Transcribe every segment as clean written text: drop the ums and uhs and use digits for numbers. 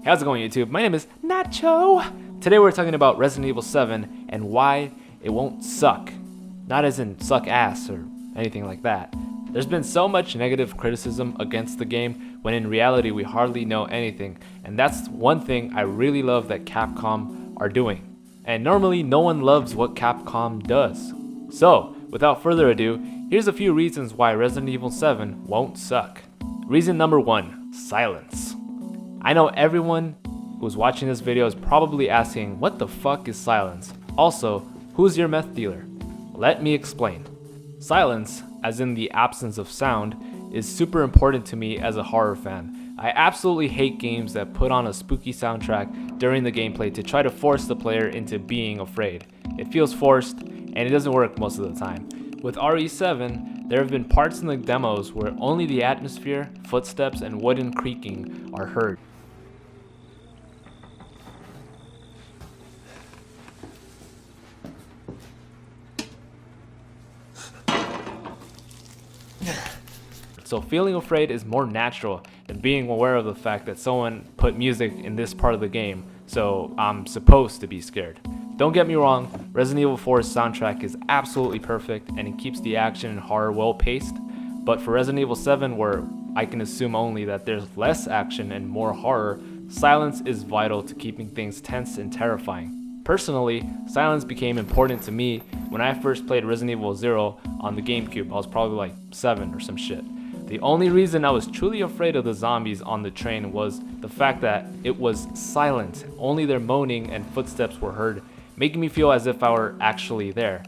How's it going, YouTube? My name is Nacho. Today we're talking about Resident Evil 7 and why it won't suck. Not as in suck ass or anything like that. There's been so much negative criticism against the game when in reality we hardly know anything, and that's one thing I really love that Capcom are doing. And normally no one loves what Capcom does. So, without further ado, here's a few reasons why Resident Evil 7 won't suck. Reason number 1, silence. I know everyone who's watching this video is probably asking, what the fuck is silence? Also, who's your meth dealer? Let me explain. Silence, as in the absence of sound, is super important to me as a horror fan. I absolutely hate games that put on a spooky soundtrack during the gameplay to try to force the player into being afraid. It feels forced, and it doesn't work most of the time. With RE7, there have been parts in the demos where only the atmosphere, footsteps, and wooden creaking are heard. So feeling afraid is more natural than being aware of the fact that someone put music in this part of the game, so I'm supposed to be scared. Don't get me wrong, Resident Evil 4's soundtrack is absolutely perfect and it keeps the action and horror well paced, but for Resident Evil 7, where I can assume only that there's less action and more horror, silence is vital to keeping things tense and terrifying. Personally, silence became important to me when I first played Resident Evil 0 on the GameCube. I was probably like 7 or some shit. The only reason I was truly afraid of the zombies on the train was the fact that it was silent. Only their moaning and footsteps were heard, making me feel as if I were actually there.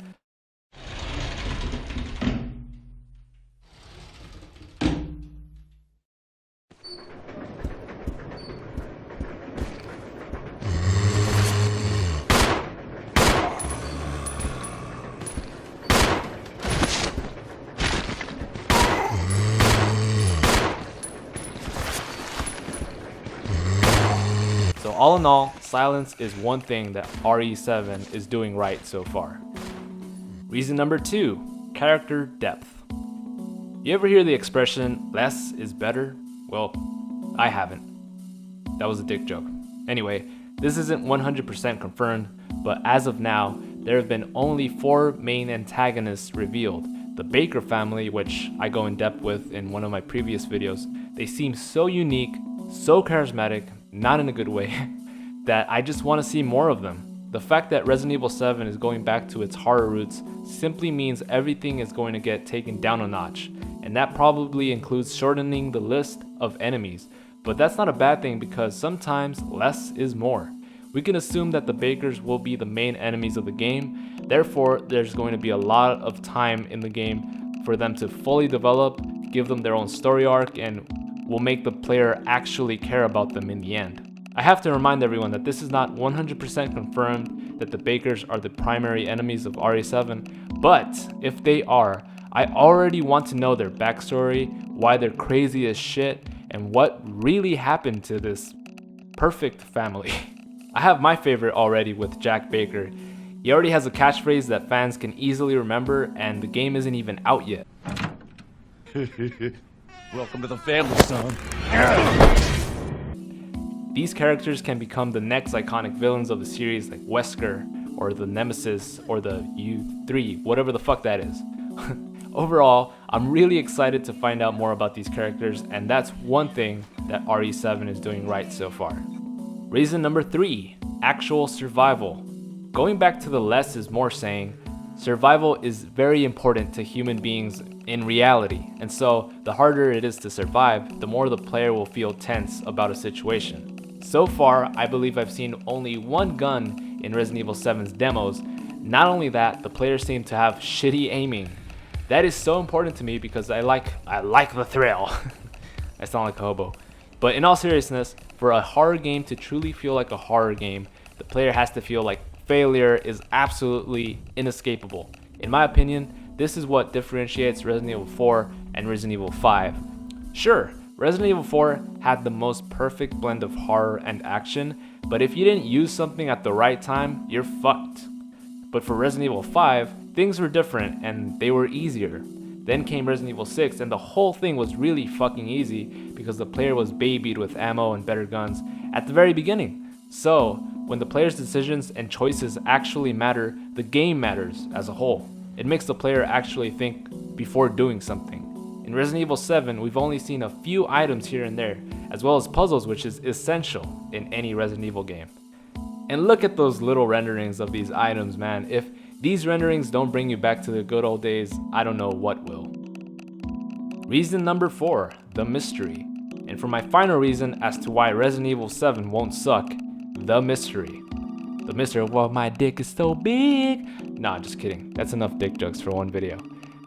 So all in all, silence is one thing that RE7 is doing right so far. Reason number 2, character depth. You ever hear the expression, less is better? Well, I haven't. That was a dick joke. Anyway, this isn't 100% confirmed, but as of now, there have been only 4 main antagonists revealed. The Baker family, which I go in depth with in one of my previous videos, they seem so unique, so charismatic, not in a good way, that I just want to see more of them. The fact that Resident Evil 7 is going back to its horror roots simply means everything is going to get taken down a notch, and that probably includes shortening the list of enemies. But that's not a bad thing because sometimes less is more. We can assume that the Bakers will be the main enemies of the game, therefore there's going to be a lot of time in the game for them to fully develop, give them their own story arc, and will make the player actually care about them in the end. I have to remind everyone that this is not 100% confirmed that the Bakers are the primary enemies of RE7, but if they are, I already want to know their backstory, why they're crazy as shit, and what really happened to this perfect family. I have my favorite already with Jack Baker. He already has a catchphrase that fans can easily remember, and the game isn't even out yet. Welcome to the family, son. These characters can become the next iconic villains of the series, like Wesker, or the Nemesis, or the U3, whatever the fuck that is. Overall, I'm really excited to find out more about these characters, and that's one thing that RE7 is doing right so far. Reason number 3, actual survival. Going back to the less is more saying, survival is very important to human beings in reality, and so the harder it is to survive, the more the player will feel tense about a situation. So far, I believe I've seen only one gun in Resident Evil 7's demos. Not only that, the players seem to have shitty aiming. That is so important to me because I like the thrill. I sound like a hobo. But in all seriousness, for a horror game to truly feel like a horror game, the player has to feel like failure is absolutely inescapable. In my opinion, this is what differentiates Resident Evil 4 and Resident Evil 5. Sure, Resident Evil 4 had the most perfect blend of horror and action, but if you didn't use something at the right time, you're fucked. But for Resident Evil 5, things were different and they were easier. Then came Resident Evil 6, and the whole thing was really fucking easy because the player was babied with ammo and better guns at the very beginning. So, when the player's decisions and choices actually matter, the game matters as a whole. It makes the player actually think before doing something. In Resident Evil 7, we've only seen a few items here and there, as well as puzzles, which is essential in any Resident Evil game. And look at those little renderings of these items, man. If these renderings don't bring you back to the good old days, I don't know what will. Reason number 4, the mystery. And for my final reason as to why Resident Evil 7 won't suck, the mystery. The mystery of why my dick is so big. Nah, just kidding. That's enough dick jokes for one video.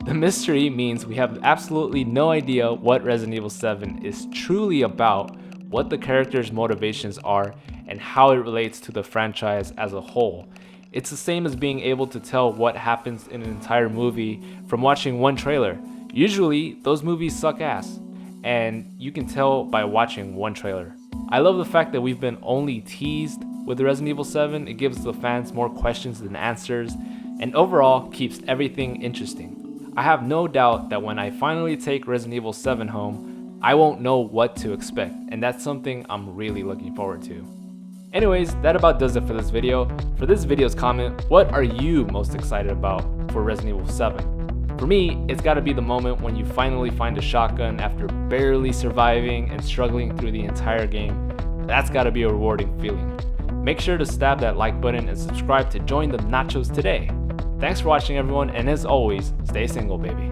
The mystery means we have absolutely no idea what Resident Evil 7 is truly about, what the characters' motivations are, and how it relates to the franchise as a whole. It's the same as being able to tell what happens in an entire movie from watching one trailer. Usually, those movies suck ass, and you can tell by watching one trailer. I love the fact that we've been only teased with Resident Evil 7. It gives the fans more questions than answers, and overall keeps everything interesting. I have no doubt that when I finally take Resident Evil 7 home, I won't know what to expect, and that's something I'm really looking forward to. Anyways, that about does it for this video. For this video's comment, what are you most excited about for Resident Evil 7? For me, it's gotta be the moment when you finally find a shotgun after barely surviving and struggling through the entire game. That's gotta be a rewarding feeling. Make sure to stab that like button and subscribe to join the nachos today. Thanks for watching, everyone, and as always, stay single, baby.